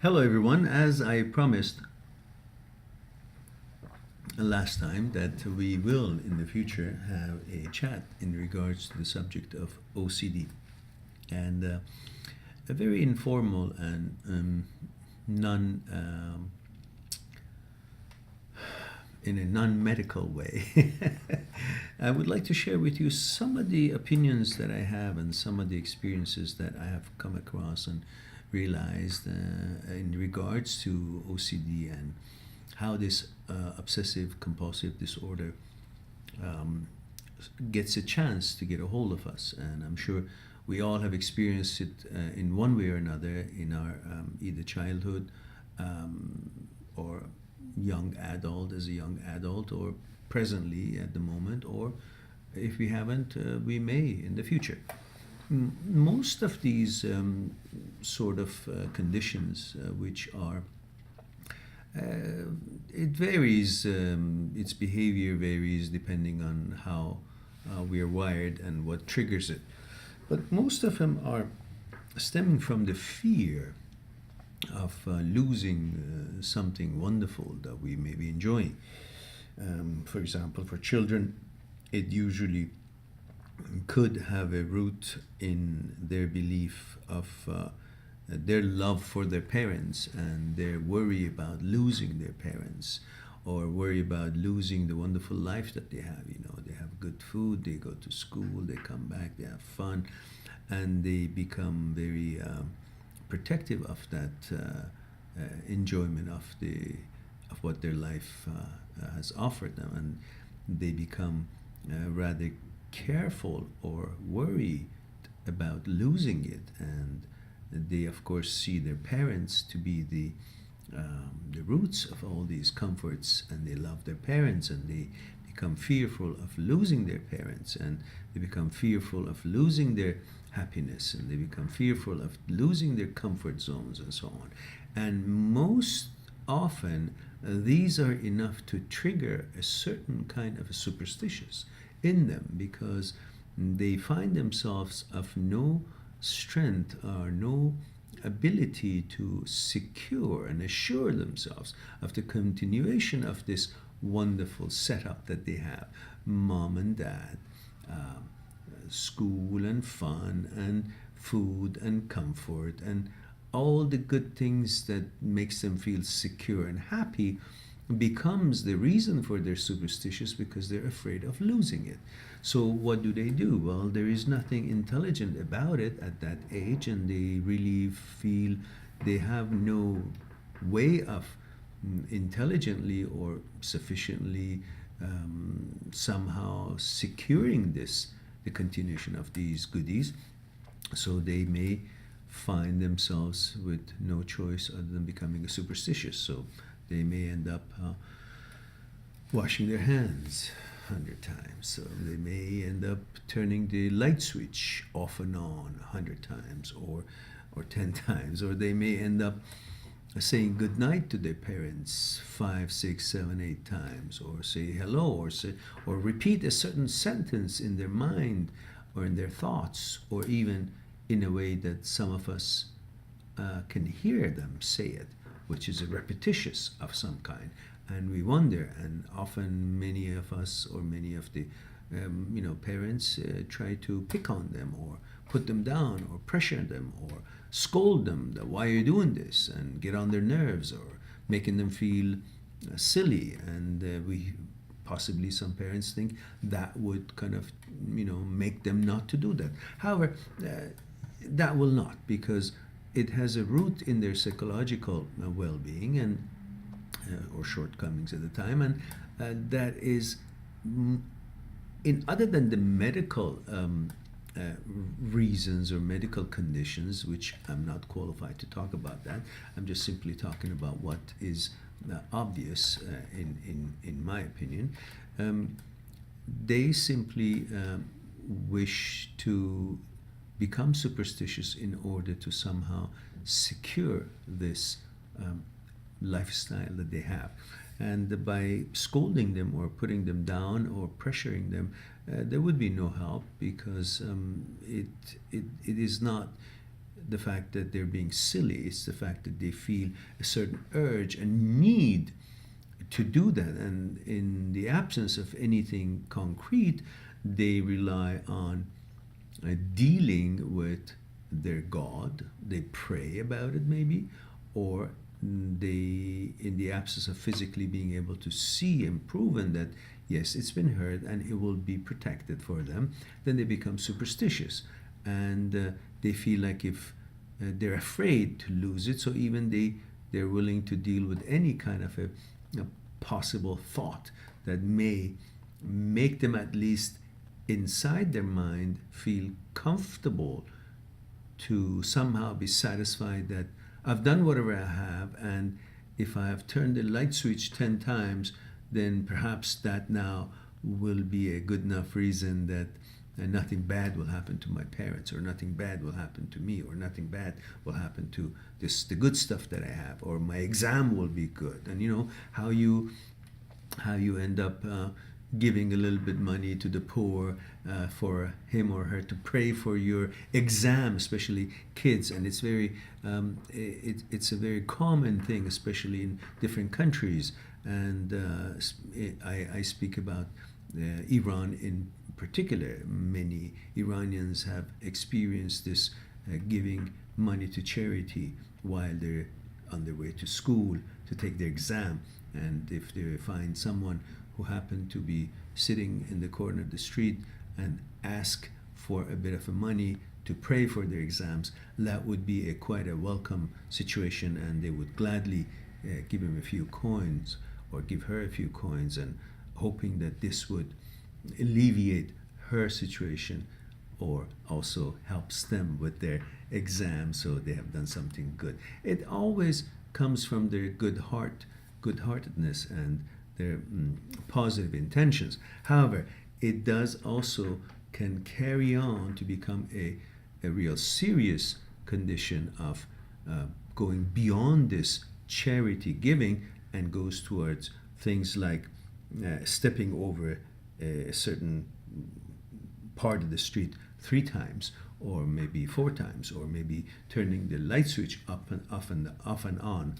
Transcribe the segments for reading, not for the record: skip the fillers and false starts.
Hello, everyone. As I promised last time, that we will in the future have a chat in regards to the subject of OCD, and a very informal and non in a non-medical way. I would like to share with you some of the opinions that I have and some of the experiences that I have come across and realized in regards to OCD and how this obsessive compulsive disorder um, gets a chance to get a hold of us. And I'm sure we all have experienced it in one way or another in our either childhood um, or young adult as a young adult, or presently at the moment, or if we haven't, we may in the future. Most of these sort of conditions, which are it varies, its behavior varies depending on how we are wired and what triggers it. But most of them are stemming from the fear of losing something wonderful that we may be enjoying. For example, for children, it usually could have a root in their belief of their love for their parents and their worry about losing their parents, or worry about losing the wonderful life that they have. You know, they have good food, they go to school, they come back, they have fun, and they become very protective of that enjoyment of what their life has offered them, and they become rather careful or worried about losing it. And they of course see their parents to be the roots of all these comforts, and they love their parents, and they become fearful of losing their parents, and they become fearful of losing their happiness, and they become fearful of losing their comfort zones and so on. And most often these are enough to trigger a certain kind of a superstitious in them, because they find themselves of no strength or no ability to secure and assure themselves of the continuation of this wonderful setup that they have: mom and dad, uh, school and fun and food and comfort and all the good things that makes them feel secure and happy, becomes the reason for their superstitious, because they're afraid of losing it. So what do? Well, there is nothing intelligent about it at that age, and they really feel they have no way of intelligently or sufficiently somehow securing the continuation of these goodies. So they may find themselves with no choice other than becoming a superstitious. So they may end up washing their hands 100 times. So they may end up turning the light switch off and on 100 times, or 10 times, or they may end up saying good night to their parents 5, 6, 7, 8 times, or say hello, or repeat a certain sentence in their mind or in their thoughts, or even in a way that some of us can hear them say it, which is a repetitious of some kind. And we wonder, and often many of us, or many of the parents try to pick on them, or put them down, or pressure them, or scold them that why are you doing this, and get on their nerves, or making them feel silly. And we possibly, some parents think that would kind of make them not to do that. However, that will not, because it has a root in their psychological well-being and or shortcomings at the time, and that is in other than the medical reasons or medical conditions, which I'm not qualified to talk about that. I'm just simply talking about what is obvious in my opinion. They simply wish to become superstitious in order to somehow secure this lifestyle that they have. And by scolding them or putting them down or pressuring them, there would be no help, because it is not the fact that they're being silly. It's the fact that they feel a certain urge and need to do that. And in the absence of anything concrete, they rely on dealing with their God. They pray about it maybe, or they, in the absence of physically being able to see and proven that yes, it's been heard and it will be protected for them, then they become superstitious, and they feel like if they're afraid to lose it, so even they're willing to deal with any kind of a possible thought that may make them, at least inside their mind, feel comfortable to somehow be satisfied that I've done whatever I have, and if I have turned the light switch 10 times, then perhaps that now will be a good enough reason that nothing bad will happen to my parents, or nothing bad will happen to me, or nothing bad will happen to the good stuff that I have, or my exam will be good. And you know how you end up giving a little bit money to the poor for him or her to pray for your exam, especially kids. And it's very it's a very common thing, especially in different countries. And I speak about Iran in particular. Many Iranians have experienced this giving money to charity while they're on their way to school to take their exam. And if they find someone who happened to be sitting in the corner of the street and ask for a bit of money to pray for their exams, that would be quite a welcome situation, and they would gladly give him a few coins or give her a few coins, and hoping that this would alleviate her situation or also helps them with their exam, so they have done something good. It always comes from their good-heartedness and their positive intentions. However, it does also can carry on to become a real serious condition of going beyond this charity giving and goes towards things like stepping over a certain part of the street 3 times, or maybe 4 times, or maybe turning the light switch off and on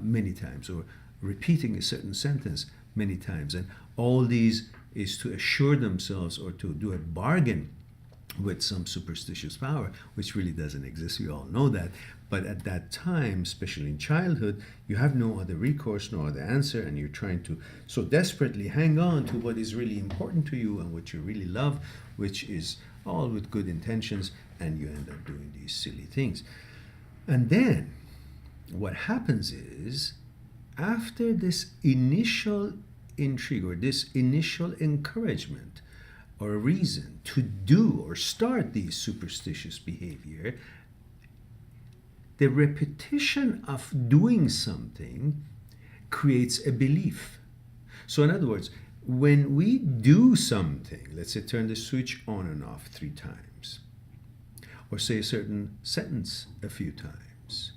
many times, or repeating a certain sentence many times. And all these is to assure themselves or to do a bargain with some superstitious power, which really doesn't exist. We all know that. But at that time, especially in childhood, you have no other recourse, no other answer, and you're trying to so desperately hang on to what is really important to you and what you really love, which is all with good intentions, and you end up doing these silly things. And then what happens is, after this initial intrigue or this initial encouragement or reason to do or start these superstitious behavior, the repetition of doing something creates a belief. So in other words, when we do something, let's say turn the switch on and off 3 times, or say a certain sentence a few times,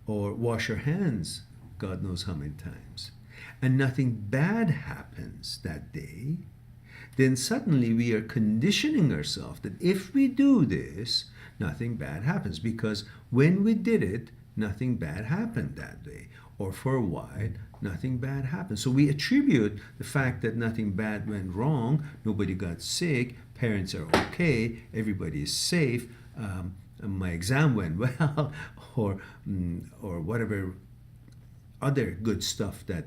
or wash our hands God knows how many times, and nothing bad happens that day, then suddenly we are conditioning ourselves that if we do this, nothing bad happens, because when we did it, nothing bad happened that day, or for a while, nothing bad happened. So we attribute the fact that nothing bad went wrong, nobody got sick, parents are okay, everybody is safe, my exam went well, or whatever other good stuff that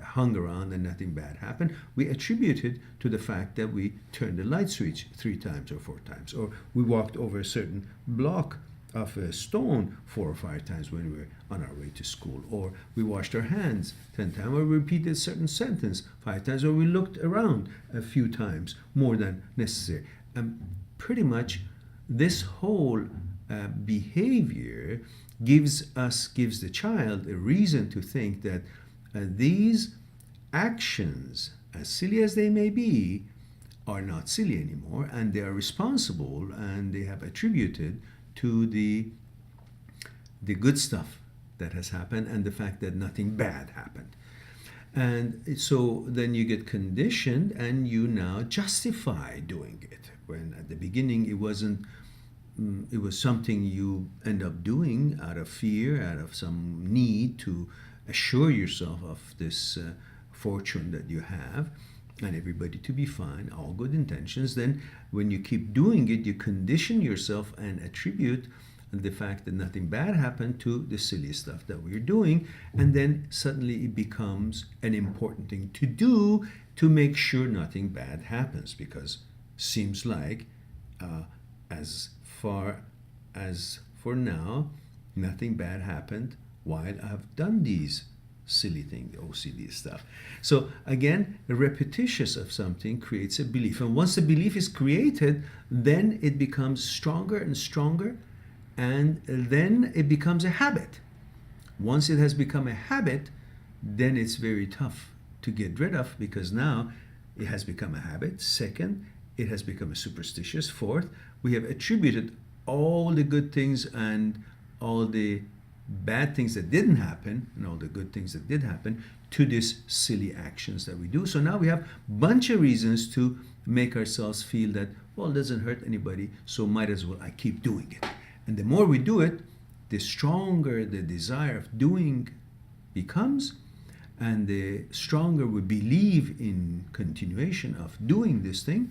hung around and nothing bad happened, we attribute it to the fact that we turned the light switch 3 times or 4 times, or we walked over a certain block of a stone 4 or 5 times when we were on our way to school, or we washed our hands 10 times, or we repeated a certain sentence 5 times, or we looked around a few times more than necessary. Pretty much this whole behavior gives the child a reason to think that these actions, as silly as they may be, are not silly anymore, and they are responsible, and they have attributed to the good stuff that has happened and the fact that nothing bad happened. And so then you get conditioned and you now justify doing it, when at the beginning it wasn't it was something you end up doing out of fear, out of some need to assure yourself of this fortune that you have and everybody to be fine, all good intentions, then when you keep doing it, you condition yourself and attribute the fact that nothing bad happened to the silly stuff that we're doing, and then suddenly it becomes an important thing to do to make sure nothing bad happens, because seems like as far as for now nothing bad happened while I've done these silly thing, the OCD stuff. So again, the repetitious of something creates a belief, and once the belief is created, then it becomes stronger and stronger, and then it becomes a habit. Once it has become a habit, then it's very tough to get rid of, because now it has become a habit. Second, it has become a superstitious. Fourth, we have attributed all the good things and all the bad things that didn't happen and all the good things that did happen to these silly actions that we do. So now we have a bunch of reasons to make ourselves feel that, well, it doesn't hurt anybody, so might as well I keep doing it. And the more we do it, the stronger the desire of doing becomes, and the stronger we believe in continuation of doing this thing,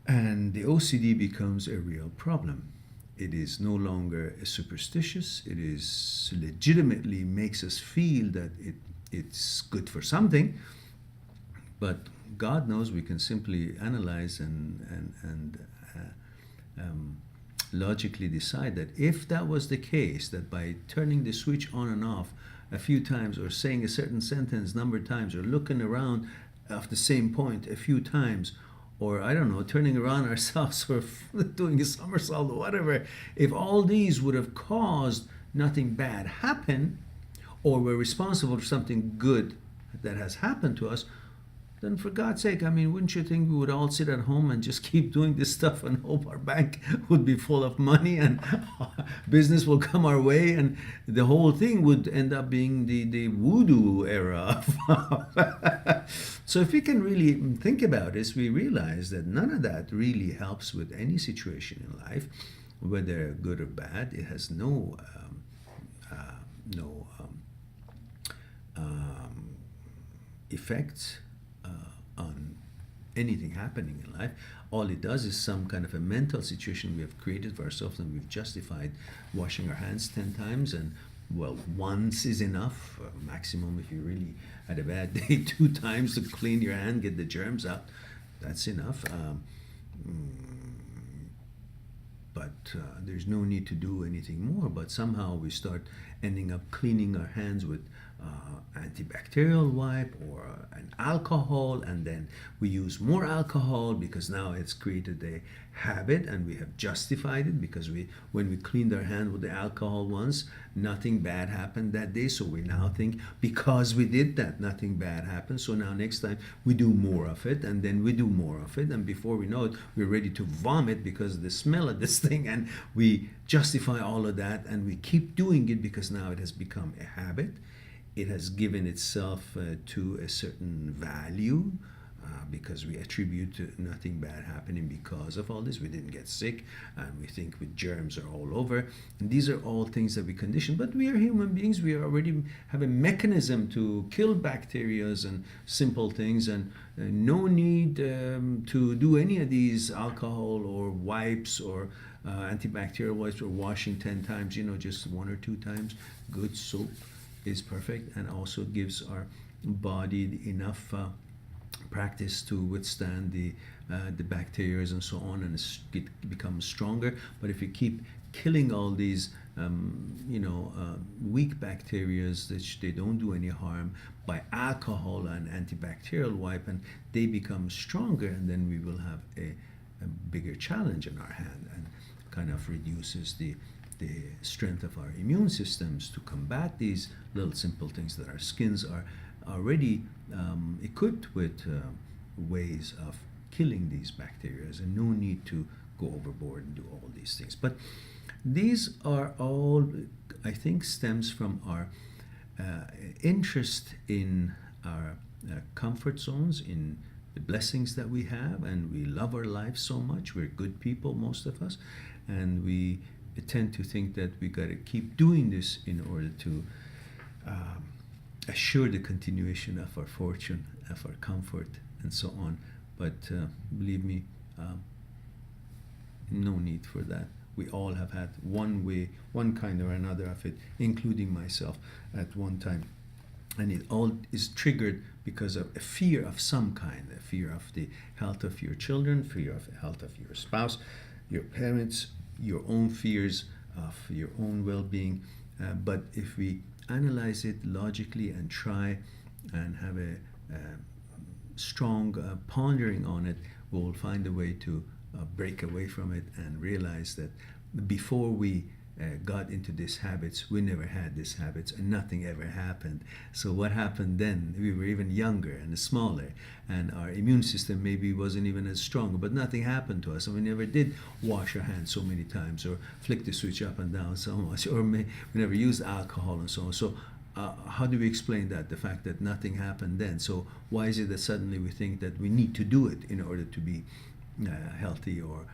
and the OCD becomes a real problem. It is no longer a superstitious, it is legitimately makes us feel that it's good for something, but God knows we can simply analyze and logically decide that if that was the case, that by turning the switch on and off a few times, or saying a certain sentence a number of times, or looking around off the same point a few times, or I don't know, turning around ourselves, or doing a somersault or whatever, if all these would have caused nothing bad happen, or were responsible for something good that has happened to us, then for God's sake, I mean, wouldn't you think we would all sit at home and just keep doing this stuff and hope our bank would be full of money and business will come our way, and the whole thing would end up being the voodoo era. So if we can really think about this, we realize that none of that really helps with any situation in life, whether good or bad. It has no effects on anything happening in life. All it does is some kind of a mental situation we have created for ourselves, and we've justified washing our hands 10 times, and well, once is enough. Maximum, if you really had a bad day, 2 times to clean your hand, get the germs out. That's enough. But there's no need to do anything more. But somehow we start ending up cleaning our hands with antibacterial wipe or an alcohol, and then we use more alcohol because now it's created a habit, and we have justified it because when we cleaned our hand with the alcohol once, nothing bad happened that day, so we now think because we did that, nothing bad happened, so now next time we do more of it, and then we do more of it, and before we know it, we're ready to vomit because of the smell of this thing, and we justify all of that, and we keep doing it because now it has become a habit. It has given itself to a certain value because we attribute nothing bad happening because of all this. We didn't get sick, and we think with germs are all over. And these are all things that we condition. But we are human beings. We already have a mechanism to kill bacteria and simple things, and no need to do any of these alcohol or wipes or antibacterial wipes or washing 10 times, just 1 or 2 times. Good soap is perfect, and also gives our body enough practice to withstand the bacteria and so on, and it becomes stronger. But if you keep killing all these weak bacteria that they don't do any harm by alcohol and antibacterial wipe, and they become stronger, and then we will have a bigger challenge in our hand, and kind of reduces the strength of our immune systems to combat these little simple things that our skins are already equipped with ways of killing these bacteria, and no need to go overboard and do all these things. But these are all, I think, stems from our interest in our comfort zones, in the blessings that we have, and we love our life so much. We're good people, most of us, and we tend to think that we got to keep doing this in order to assure the continuation of our fortune, of our comfort, and so on. But believe me, no need for that. We all have had one way, one kind or another of it, including myself at one time. And it all is triggered because of a fear of some kind, a fear of the health of your children, fear of the health of your spouse, your parents, your own fears of your own well-being. But if we analyze it logically and try and have a strong pondering on it, we'll find a way to break away from it and realize that before we got into these habits, we never had these habits and nothing ever happened. So what happened then? We were even younger and smaller, and our immune system maybe wasn't even as strong, but nothing happened to us, and we never did wash our hands so many times or flick the switch up and down so much, or we never used alcohol and so on. So how do we explain that, the fact that nothing happened then? So why is it that suddenly we think that we need to do it in order to be healthy, or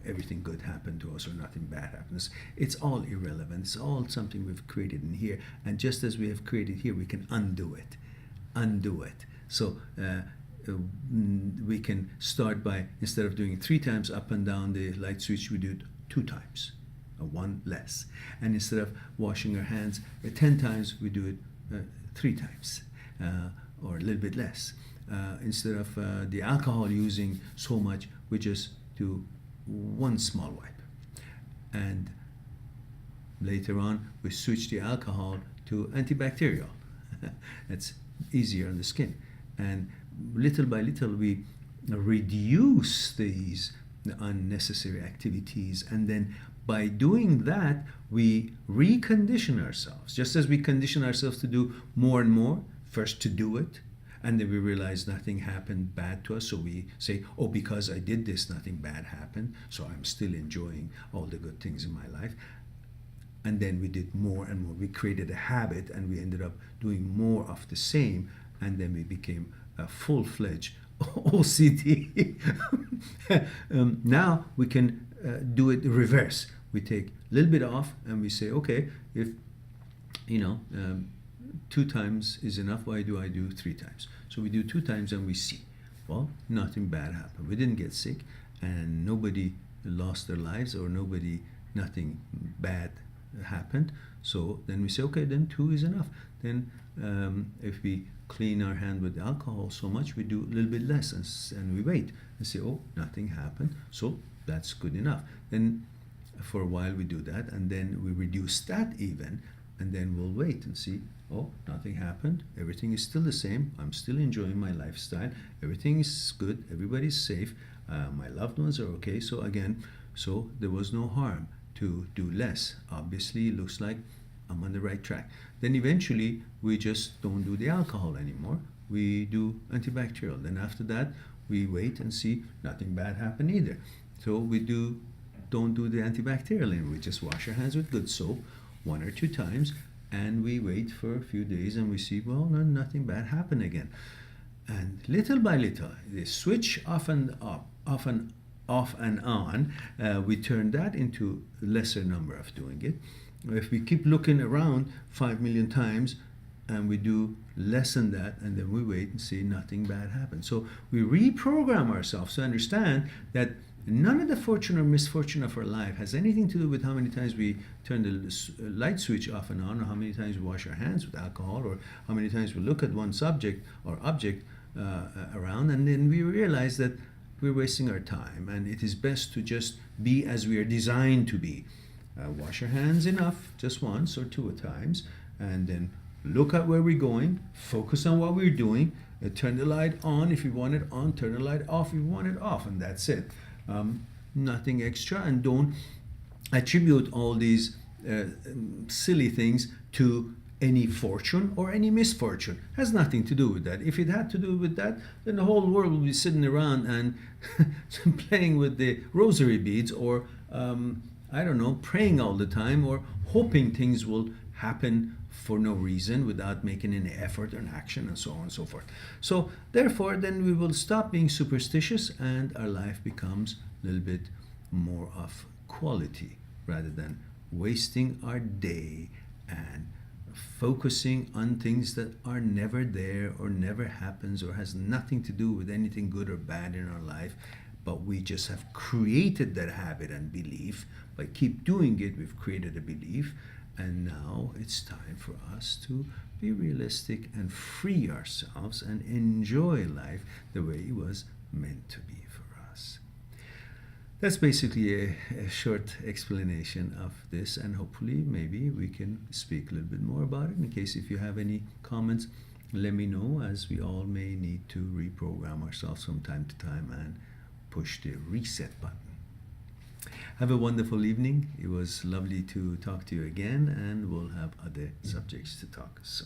everything good happened to us, or nothing bad happens? It's all irrelevant. It's all something we've created in here, and just as we have created here, we can undo it. So we can start by, instead of doing 3 times up and down the light switch, we do it 2 times, or 1 less. And instead of washing our hands 10 times, we do it 3 times, or a little bit less. Instead of the alcohol using so much, we just do 1 small wipe. And later on, we switch the alcohol to antibacterial. That's easier on the skin. And little by little, we reduce these unnecessary activities. And then by doing that, we recondition ourselves. Just as we condition ourselves to do more and more, first to do it, and then we realize nothing happened bad to us, so we say, oh, because I did this, nothing bad happened, so I'm still enjoying all the good things in my life. And then we did more and more. We created a habit, and we ended up doing more of the same, and then we became a full-fledged OCD. Now we can do it reverse. We take a little bit off, and we say, okay, if 2 times is enough, why do I do 3 times? So we do 2 times and we see, well, nothing bad happened. We didn't get sick, and nobody lost their lives, or nothing bad happened. So then we say, okay, then 2 is enough. Then if we clean our hand with alcohol so much, we do a little bit less, and we wait and say, oh, nothing happened, so that's good enough. Then for a while we do that, and then we reduce that even, and then we'll wait and see, oh, nothing happened, everything is still the same, I'm still enjoying my lifestyle, everything is good, everybody's safe, my loved ones are okay. So again, there was no harm to do less. Obviously, it looks like I'm on the right track. Then eventually, we just don't do the alcohol anymore. We do antibacterial. Then after that, we wait and see, nothing bad happened either. So we don't do the antibacterial anymore. We just wash our hands with good soap 1 or 2 times, and we wait for a few days, and we see, well, no, nothing bad happened again. And little by little, the switch off and on, we turn that into a lesser number of doing it. If we keep looking around 5 million times, and we do less than that, and then we wait and see, nothing bad happens. So we reprogram ourselves to understand that none of the fortune or misfortune of our life has anything to do with how many times we turn the light switch off and on, or how many times we wash our hands with alcohol, or how many times we look at one subject or object around, and then we realize that we're wasting our time, and it is best to just be as we are designed to be. Wash our hands enough, just once or 2 times, and then look at where we're going, focus on what we're doing, turn the light on if you want it on, turn the light off if you want it off, and that's it. Nothing extra, and don't attribute all these silly things to any fortune or any misfortune. It has nothing to do with that. If it had to do with that, then the whole world would be sitting around and playing with the rosary beads, or I don't know, praying all the time, or hoping things will happen for no reason without making any effort and action, and so on and so forth. So therefore, then we will stop being superstitious, and our life becomes a little bit more of quality rather than wasting our day and focusing on things that are never there or never happens or has nothing to do with anything good or bad in our life, but we just have created that habit and belief. By keep doing it, we've created a belief, and now it's time for us to be realistic and free ourselves and enjoy life the way it was meant to be for us. That's basically a short explanation of this, and hopefully maybe we can speak a little bit more about it. In case if you have any comments, let me know, as we all may need to reprogram ourselves from time to time and push the reset button. Have a wonderful evening. It was lovely to talk to you again, and we'll have other subjects to talk. So